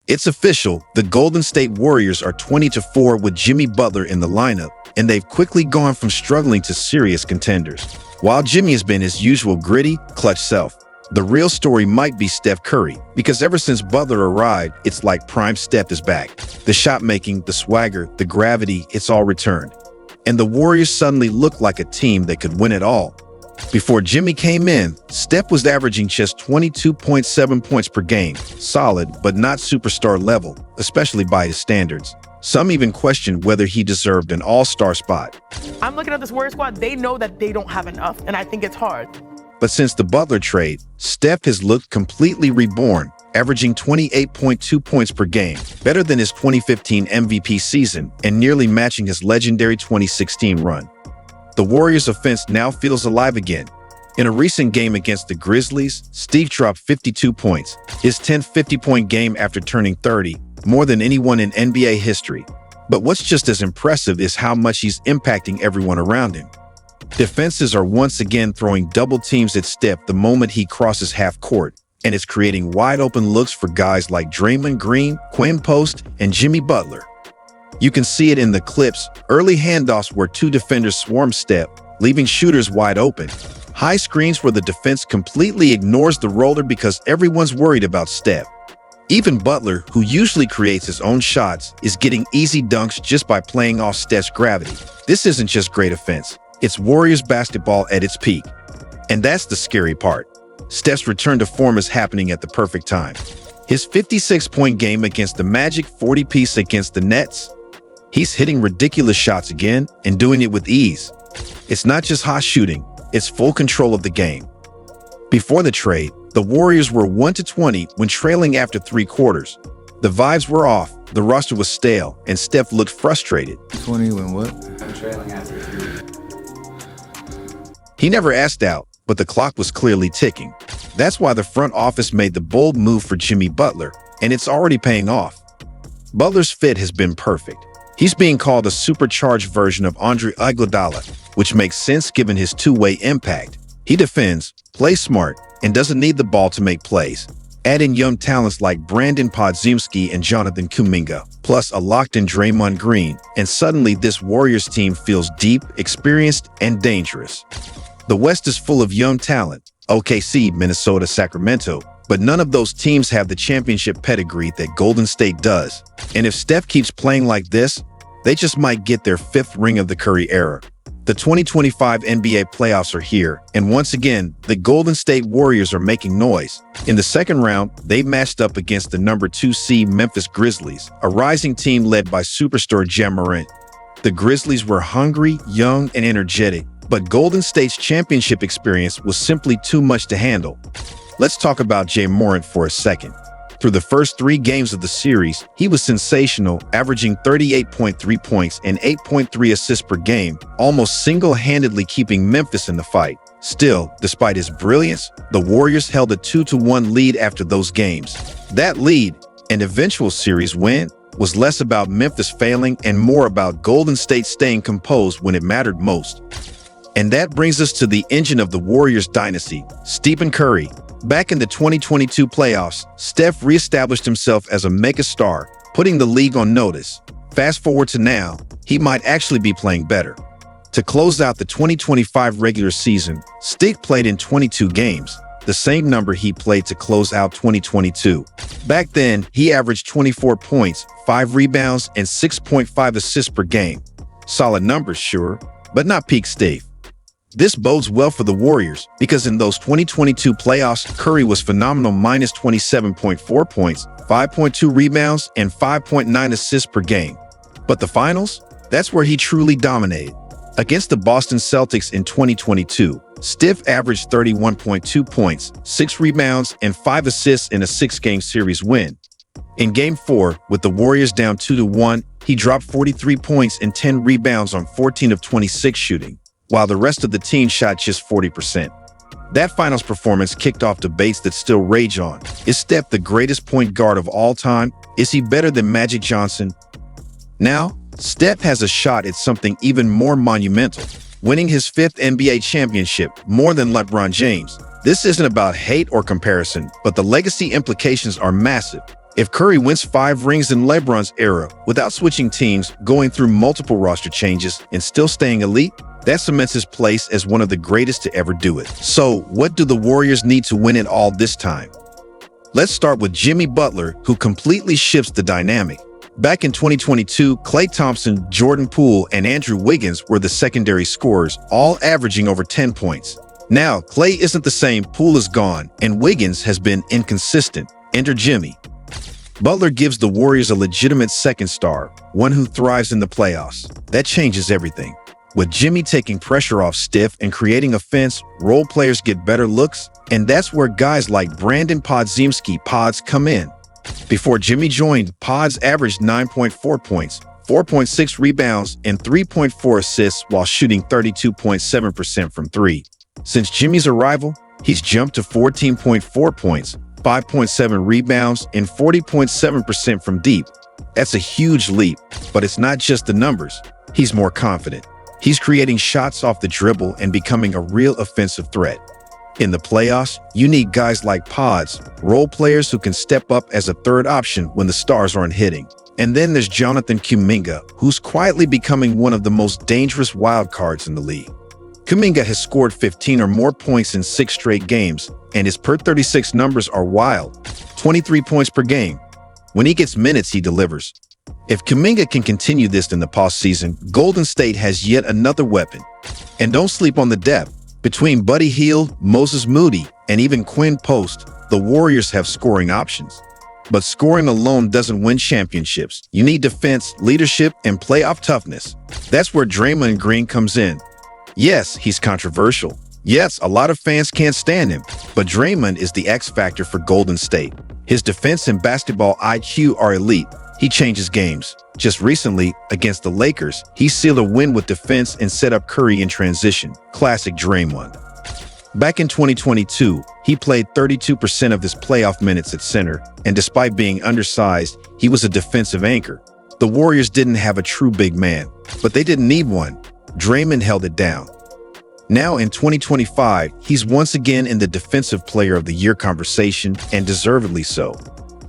It's official, the Golden State Warriors are 20-4 with Jimmy Butler in the lineup, and they've quickly gone from struggling to serious contenders. While Jimmy has been his usual gritty, clutch self, the real story might be Steph Curry, because ever since Butler arrived, it's like prime Steph is back. The shot-making, the swagger, the gravity, it's all returned. And the Warriors suddenly look like a team that could win it all. Before Jimmy came in, Steph was averaging just 22.7 points per game. Solid, but not superstar level, especially by his standards. Some even questioned whether he deserved an all-star spot. I'm looking at this Warriors squad, they know that they don't have enough, and I think it's hard. But since the Butler trade, Steph has looked completely reborn, averaging 28.2 points per game, better than his 2015 MVP season and nearly matching his legendary 2016 run. The Warriors' offense now feels alive again. In a recent game against the Grizzlies, Steve dropped 52 points, his 10th 50-point game after turning 30, more than anyone in NBA history. But what's just as impressive is how much he's impacting everyone around him. Defenses are once again throwing double teams at Steph the moment he crosses half court, and it's creating wide-open looks for guys like Draymond Green, Quinn Post, and Jimmy Butler. You can see it in the clips, early handoffs where two defenders swarm Steph, leaving shooters wide open. High screens where the defense completely ignores the roller because everyone's worried about Steph. Even Butler, who usually creates his own shots, is getting easy dunks just by playing off Steph's gravity. This isn't just great offense, it's Warriors basketball at its peak. And that's the scary part. Steph's return to form is happening at the perfect time. His 56-point game against the Magic, 40-piece against the Nets. He's hitting ridiculous shots again and doing it with ease. It's not just hot shooting, it's full control of the game. Before the trade, the Warriors were 1-20 when trailing after 3 quarters. The vibes were off, the roster was stale, and Steph looked frustrated. 20 when what? I'm trailing after 3. He never asked out, but the clock was clearly ticking. That's why the front office made the bold move for Jimmy Butler, and it's already paying off. Butler's fit has been perfect. He's being called a supercharged version of Andre Iguodala, which makes sense given his two-way impact. He defends, plays smart, and doesn't need the ball to make plays. Add in young talents like Brandon Podziemski and Jonathan Kuminga, plus a locked-in Draymond Green, and suddenly this Warriors team feels deep, experienced, and dangerous. The West is full of young talent, OKC, Minnesota, Sacramento, but none of those teams have the championship pedigree that Golden State does. And if Steph keeps playing like this, they just might get their 5th ring of the Curry era. The 2025 NBA playoffs are here, and once again, the Golden State Warriors are making noise. In the second round, they matched up against the number 2 seed Memphis Grizzlies, a rising team led by superstar Ja Morant. The Grizzlies were hungry, young, and energetic, but Golden State's championship experience was simply too much to handle. Let's talk about Ja Morant for a second. Through the first 3 games of the series, he was sensational, averaging 38.3 points and 8.3 assists per game, almost single-handedly keeping Memphis in the fight. Still, despite his brilliance, the Warriors held a 2-1 lead after those games. That lead, an eventual series win, was less about Memphis failing and more about Golden State staying composed when it mattered most. And that brings us to the engine of the Warriors dynasty, Stephen Curry. Back in the 2022 playoffs, Steph reestablished himself as a megastar, putting the league on notice. Fast forward to now, he might actually be playing better. To close out the 2025 regular season, Steph played in 22 games, the same number he played to close out 2022. Back then, he averaged 24 points, 5 rebounds, and 6.5 assists per game. Solid numbers, sure, but not peak Steph. This bodes well for the Warriors because in those 2022 playoffs, Curry was phenomenal, minus 27.4 points, 5.2 rebounds, and 5.9 assists per game. But the finals? That's where he truly dominated. Against the Boston Celtics in 2022, Steph averaged 31.2 points, 6 rebounds, and 5 assists in a 6-game series win. In Game 4, with the Warriors down 2-1, he dropped 43 points and 10 rebounds on 14 of 26 shooting, while the rest of the team shot just 40%. That finals performance kicked off debates that still rage on. Is Steph the greatest point guard of all time? Is he better than Magic Johnson? Now, Steph has a shot at something even more monumental, winning his 5th NBA championship, more than LeBron James. This isn't about hate or comparison, but the legacy implications are massive. If Curry wins 5 rings in LeBron's era without switching teams, going through multiple roster changes, and still staying elite, that cements his place as one of the greatest to ever do it. So, what do the Warriors need to win it all this time? Let's start with Jimmy Butler, who completely shifts the dynamic. Back in 2022, Klay Thompson, Jordan Poole, and Andrew Wiggins were the secondary scorers, all averaging over 10 points. Now, Klay isn't the same, Poole is gone, and Wiggins has been inconsistent. Enter Jimmy. Butler gives the Warriors a legitimate second star, one who thrives in the playoffs. That changes everything. With Jimmy taking pressure off Steph and creating offense, role players get better looks, and that's where guys like Brandon Podziemski Pods come in. Before Jimmy joined, Pods averaged 9.4 points, 4.6 rebounds, and 3.4 assists while shooting 32.7% from 3. Since Jimmy's arrival, he's jumped to 14.4 points, 5.7 rebounds, and 40.7% from deep. That's a huge leap, but it's not just the numbers. He's more confident. He's creating shots off the dribble and becoming a real offensive threat. In the playoffs, you need guys like Pods, role players who can step up as a third option when the stars aren't hitting. And then there's Jonathan Kuminga, who's quietly becoming one of the most dangerous wild cards in the league. Kuminga has scored 15 or more points in 6 straight games, and his per-36 numbers are wild, 23 points per game. When he gets minutes, he delivers. If Kuminga can continue this in the postseason, Golden State has yet another weapon. And don't sleep on the depth. Between Buddy Hield, Moses Moody, and even Quinn Post, the Warriors have scoring options. But scoring alone doesn't win championships. You need defense, leadership, and playoff toughness. That's where Draymond Green comes in. Yes, he's controversial. Yes, a lot of fans can't stand him. But Draymond is the X factor for Golden State. His defense and basketball IQ are elite. He changes games. Just recently, against the Lakers, he sealed a win with defense and set up Curry in transition. Classic Draymond. Back in 2022, he played 32% of his playoff minutes at center, and despite being undersized, he was a defensive anchor. The Warriors didn't have a true big man, but they didn't need one. Draymond held it down. Now in 2025, he's once again in the Defensive Player of the Year conversation, and deservedly so.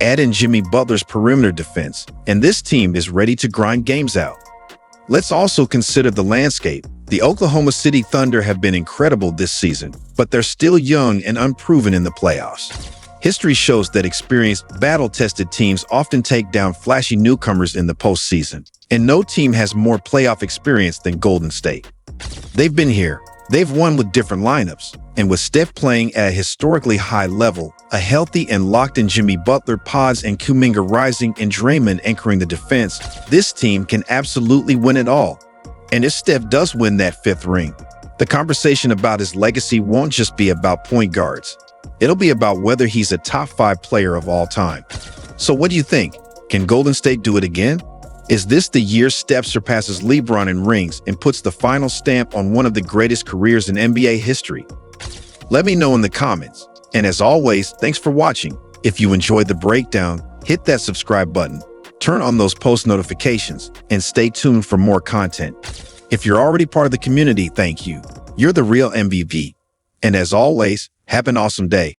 Add in Jimmy Butler's perimeter defense, and this team is ready to grind games out. Let's also consider the landscape. The Oklahoma City Thunder have been incredible this season, but they're still young and unproven in the playoffs. History shows that experienced, battle-tested teams often take down flashy newcomers in the postseason, and no team has more playoff experience than Golden State. They've been here. They've won with different lineups, and with Steph playing at a historically high level, a healthy and locked-in Jimmy Butler, Pods, and Kuminga rising, and Draymond anchoring the defense, this team can absolutely win it all. And if Steph does win that 5th ring, the conversation about his legacy won't just be about point guards. It'll be about whether he's a top 5 player of all time. So what do you think? Can Golden State do it again? Is this the year Steph surpasses LeBron in rings and puts the final stamp on one of the greatest careers in NBA history? Let me know in the comments. And as always, thanks for watching. If you enjoyed the breakdown, hit that subscribe button, turn on those post notifications, and stay tuned for more content. If you're already part of the community, thank you. You're the real MVP. And as always, have an awesome day.